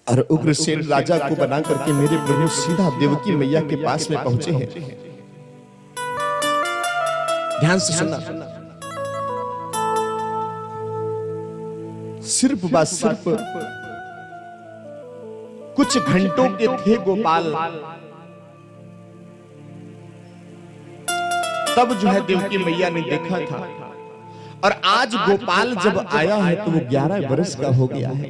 और उग्रसेन राजा को बना करके मेरे प्रभु सीधा देवकी मैया के पास में पहुंचे हैं। ध्यान से सुनना, सिर्फ बस सिर्फ कुछ घंटों के थे गोपाल, तब जो है देवकी मैया ने देखा था, और आज गोपाल जब आया है तो वो 11 वर्ष का हो गया है।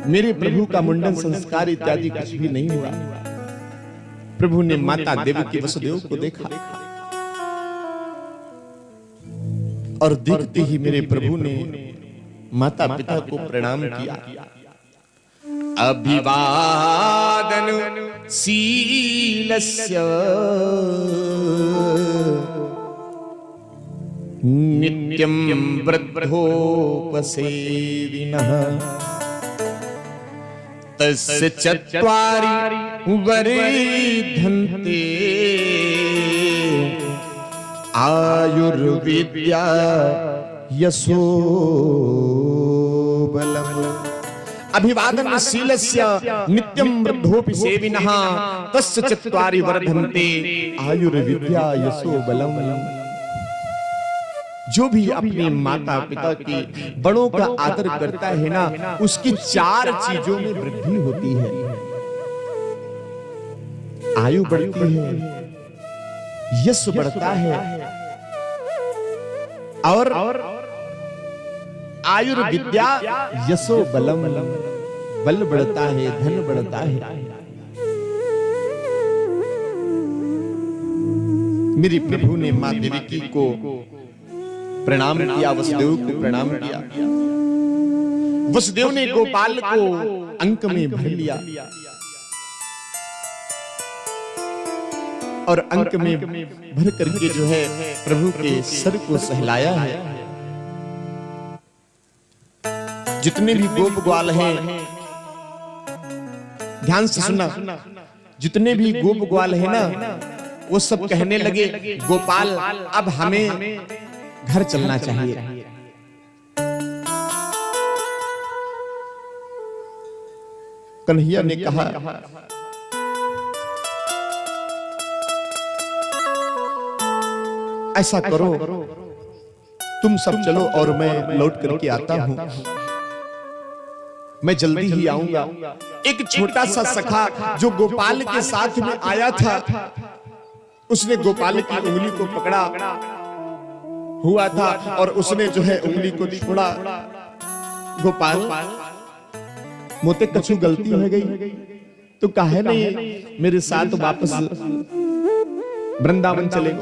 मेरे प्रभु का मुंडन संस्कार इत्यादि कुछ भी नहीं हुआ। प्रभु ने माता देवकी वसुदेव को देखा और देखते ही मेरे प्रभु ने माता पिता को प्रणाम किया। अभिवादन शीलस्य नित्यं वृद्धोपसेविनः तस्य चत्वारि वरेधन्ते आयुर्विद्या यशो बलम्। अभिवादन शीलस्य नित्यं वृद्धोपि सेविनः तस्य चत्वारि वर्धन्ते आयुर्विद्या यशो बलम्। जो भी अपने माता पिता के बड़ों का आदर करता है ना, उसकी 4 चीजों में वृद्धि होती है। आयु बढ़ती है, यश बढ़ता है, और आयुर्विद्या यशो बलम, बल बढ़ता है, धन बढ़ता है। मेरे प्रभु ने मां देवकी को प्रणाम किया, वसुदेव को प्रणाम किया। वसुदेव ने गोपाल को अंक में भर लिया और अंक में भर करके जो है प्रभु के सर को सहलाया है। जितने भी गोप ग्वाल हैं, ध्यान से सुनना, जितने भी गोप ग्वाल हैं ना, वो सब कहने लगे गोपाल अब हमें घर चलना चाहिए। कन्हैया ने कहा ऐसा करो, तुम सब चलो और मैं लौट करके आता हूं, मैं जल्दी ही आऊंगा। एक छोटा सा सखा जो गोपाल के साथ में आया था, उसने गोपाल की उंगली को पकड़ा हुआ था और उसने जो है उंगली को छोड़ा। गोपाल मोते कछु गलती हो गई तो काहे नहीं मेरे साथ वापस वृंदावन चले।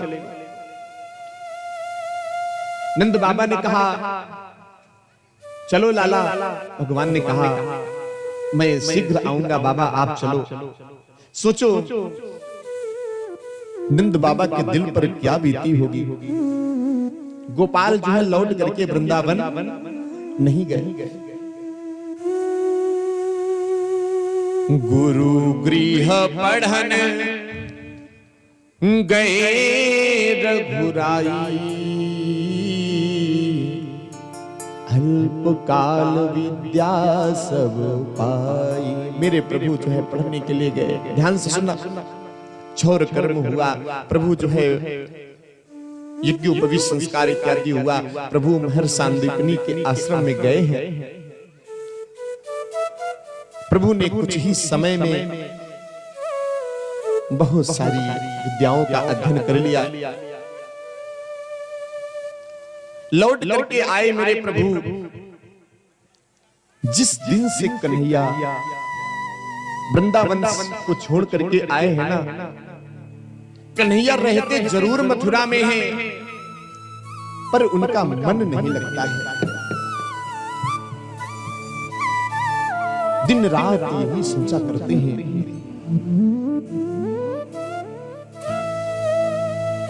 नंद बाबा ने कहा चलो लाला। भगवान ने कहा मैं शीघ्र आऊंगा बाबा, आप चलो। सोचो नंद बाबा के दिल पर क्या बीती होगी। गोपाल जो है लौट करके वृंदावन नहीं गए। गुरु गृह पढ़न गए रघुराई, अल्पकाल विद्या सब पाई। मेरे प्रभु जो है पढ़ने के लिए गए। ध्यान से सुनना, छोर कर्म हुआ, प्रभु जो है यज्ञोपवीत संस्कार इत्यादि हुआ, प्रभु महर्षि सांदीपनी के आश्रम में गए हैं। प्रभु ने कुछ ही समय में बहुत सारी विद्याओं का अध्ययन कर लिया। लौट करके आए मेरे प्रभु। जिस दिन से कन्हैया वृंदावन को छोड़ करके आए हैं ना, कन्हैया रहते जरूर मथुरा में हैं, पर उनका मन नहीं लगता है। दिन रात यही सोचा करते हैं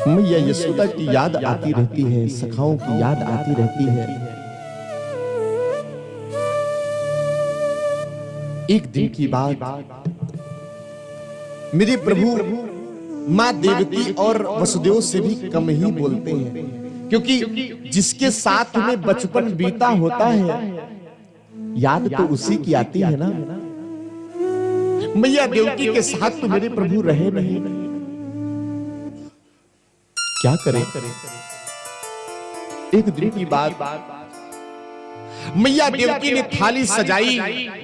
मैया यशोदा की याद आती रहती है, सखाओं की याद आती रहती है। एक दिन की बात, मेरे प्रभु मां देवकी और वसुदेव से भी कम ही बोलते हैं। क्योंकि जिसके साथ में बचपन बीता होता है याद तो उसी की आती है ना। मैया देवकी के साथ तो मेरे प्रभु रहे नहीं, क्या करें। एक दिन की बात, मैया देवकी ने थाली सजाई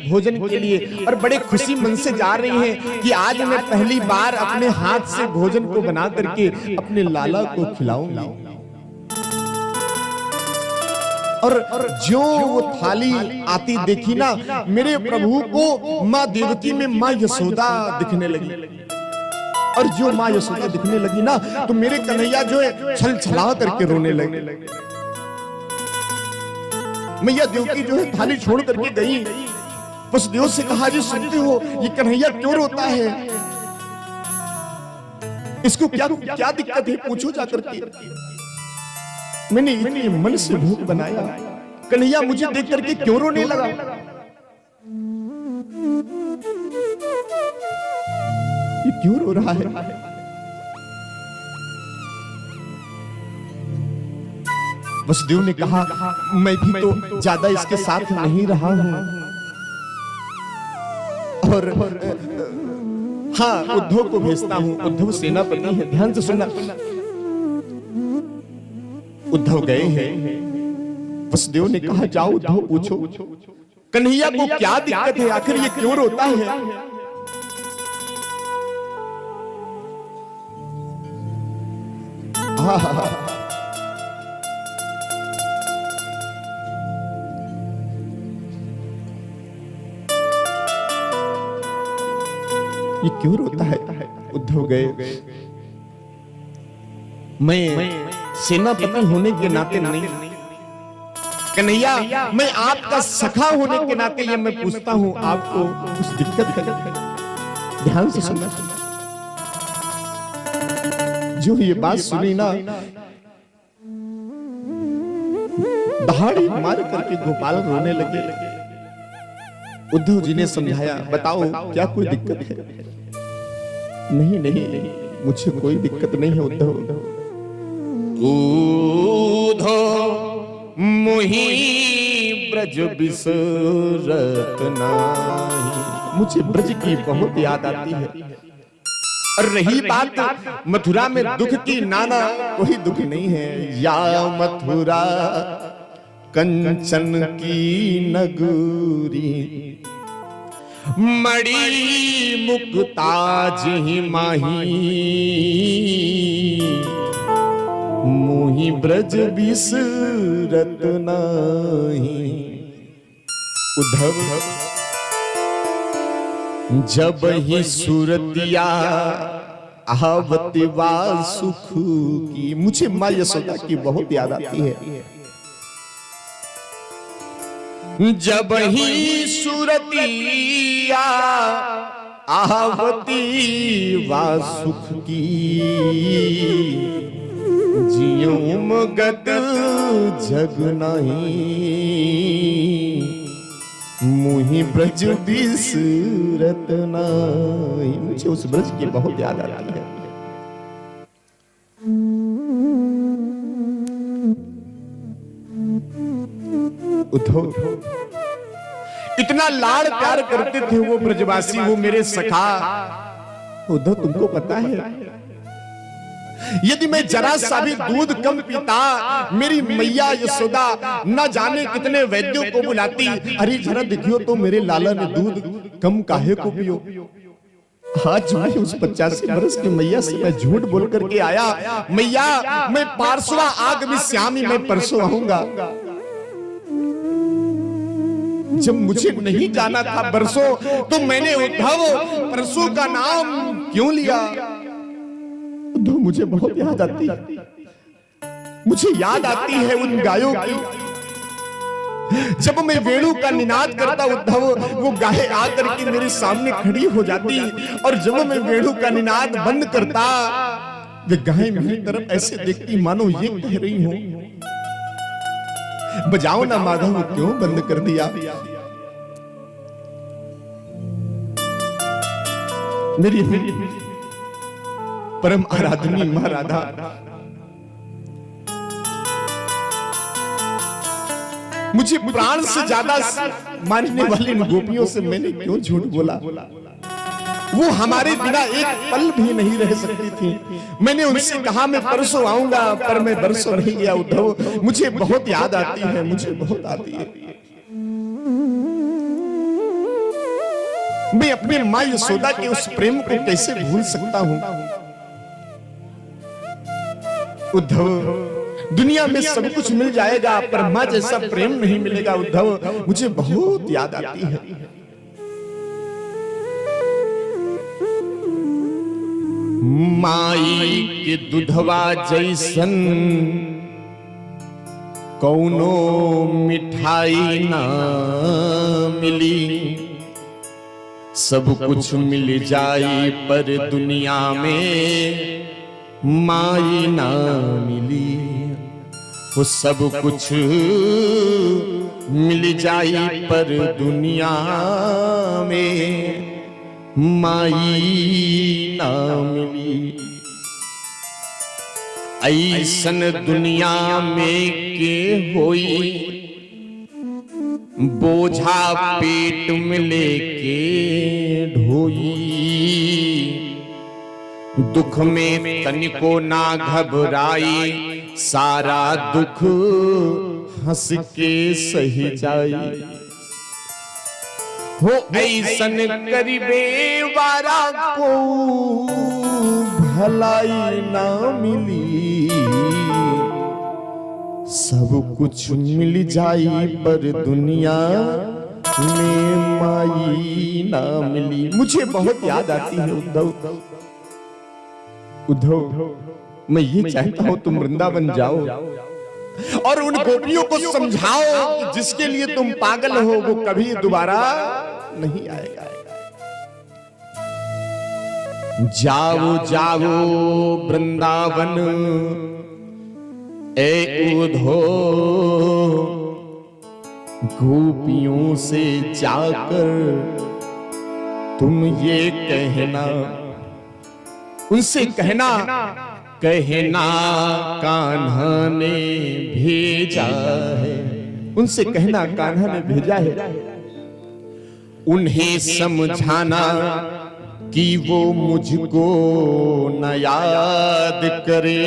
भोजन के लिए और बड़े खुशी मन से जा रही हैं कि आज मैं पहली बार अपने हाथ से भोजन को बना करके अपने लाला को खिलाऊंगी। और जो वो थाली आती देखी ना, मेरे प्रभु को माँ देवकी में माँ यशोदा दिखने लगी। और जो माँ यशोदा दिखने लगी ना, तो मेरे कन्हैया जो है छल छला करके रोने लगे। मैया देवकी जो है थाली छोड़ करके गई। वसुदेव से कहा, जी सुनते हो ये कन्हैया क्यों रोता है, इसको क्या क्या दिक्कत है, पूछो जाकर के। मैंने इतने मन से भूख बनाया, कन्हैया मुझे देख करके क्यों रोने लगा। ये क्यों रो रहा है। वसुदेव ने कहा, मैं भी तो ज्यादा इसके साथ नहीं रहा हूं, और हाँ उद्धव को भेजता हूं, उद्धव सेनापति है। ध्यान से सुनना। उद्धव गए हैं। वसुदेव ने कहा, जाओ उद्धव पूछो कन्हैया को क्या दिक्कत है, आखिर ये क्यों रोता है। ये क्यों रोता है। उद्धव गए, मैं सेनापति होने के नाते नहीं, कन्हैया मैं आपका सखा होने के नाते ये मैं पूछता हूं, आपको कुछ दिक्कत है। ध्यान से सुनना। जो ये बात सुनी ना, दहाड़ी मार करके गोपाल रोने लगे। उद्धव जी ने समझाया, बताओ क्या कोई दिक्कत है। नहीं नहीं, मुझे कोई दिक्कत नहीं है उद्धव। मुही ब्रज बिसरत नाही, मुझे ब्रज की बहुत याद आती है। और रही बात मथुरा में दुख की, नाना कोई दुख नहीं है। या मथुरा कंचन की नगरी, मड़ी मुक्ता जी माही, मुही ब्रज बिसरत नाही। उद्धव जब ही सुरतिया आवती वा सुख की, मुझे माँ यशोदा की बहुत याद आती है। जब ही सुरतिया आवती वा सुख की, जियों मगध जग नहीं, मुही ब्रज बिसरत नहीं। मुझे उस ब्रज की बहुत याद आती है। उद्धव इतना लाड़ प्यार करते थे वो ब्रजवासी, वो मेरे सखा। उद्धव तुमको पता है, यदि मैं जरा सा भी दूध कम पीता, मेरी मैया यशोदा न जाने कितने वैद्यों को बुलाती, अरे जरा देखियो तो मेरे लाला ने दूध कम काहे को पियो। आज मैं उस 85 वर्ष की मैया से मैं झूठ बोल करके आया, मैया मैं पार्श्वा आग में श्यामी, मैं परसों आऊंगा। जब मुझे नहीं जाना था बरसों, तो मैंने उद्धव परसों का नाम क्यों लिया। उद्धव मुझे बहुत याद आती है, मुझे याद आती है उन गायों की। जब मैं वेणु का निनाद करता उद्धव, वो गाय आकर के मेरे सामने खड़ी हो जाती, और जब मैं वेणु का निनाद बंद करता, वे गाय मेरी तरफ ऐसे देखती मानो ये कह रही हो, बजाओ ना माधव, क्यों बंद कर दिया। मेरी परम आराधनी मां राधा मुझे प्राण से ज्यादा मानने वाली इन गोपियों से मैंने क्यों झूठ बोला? वो हमारे बिना एक पल भी नहीं रह सकती थी। मैंने उनसे कहा मैं परसों आऊंगा, पर मैं बरसों नहीं गया। उद्धव, मुझे बहुत याद आती है, मुझे बहुत आती है। मैं अपने माँ यशोदा के उस प्रेम को कैसे भूल सकता हूं? उद्धव, दुनिया में सब कुछ मिल जाएगा, पर माँ जैसा प्रेम नहीं मिलेगा। उद्धव, मुझे बहुत याद आती है। माई के दुधवा जैसन कौनो मिठाई ना मिली, सब कुछ मिल जाई पर दुनिया में माई ना मिली। वो सब कुछ मिल जाई पर दुनिया में माई ना मिली। ऐसन दुनिया में के होई बोझा पेट में लेके ढोई, दुख में तनिको ना घबराई, सारा दुख हंस के सही जाई। हो ऐसन करीबे वारा को भलाई ना मिली, सब कुछ मिल जाई पर दुनिया में माई ना मिली। मुझे बहुत याद आती है उद्धव। उद्धव, मैं ये चाहता हूं तुम वृंदावन जाओ और उन गोपियों को समझाओ कि जिसके लिए तुम पागल हो वो कभी दोबारा नहीं आएगा। जाओ जाओ वृंदावन ए उद्धव, गोपियों से जाकर तुम ये कहना, उनसे कहना कान्हा ने भेजा है। उनसे कहना कान्हा ने भेजा है। उन्हें समझाना कि वो मुझको न याद करे,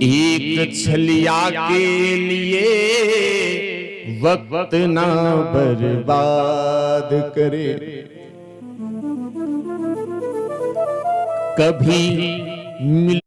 एक छलिया के लिए वक्त ना बर्बाद करे। कभी मिल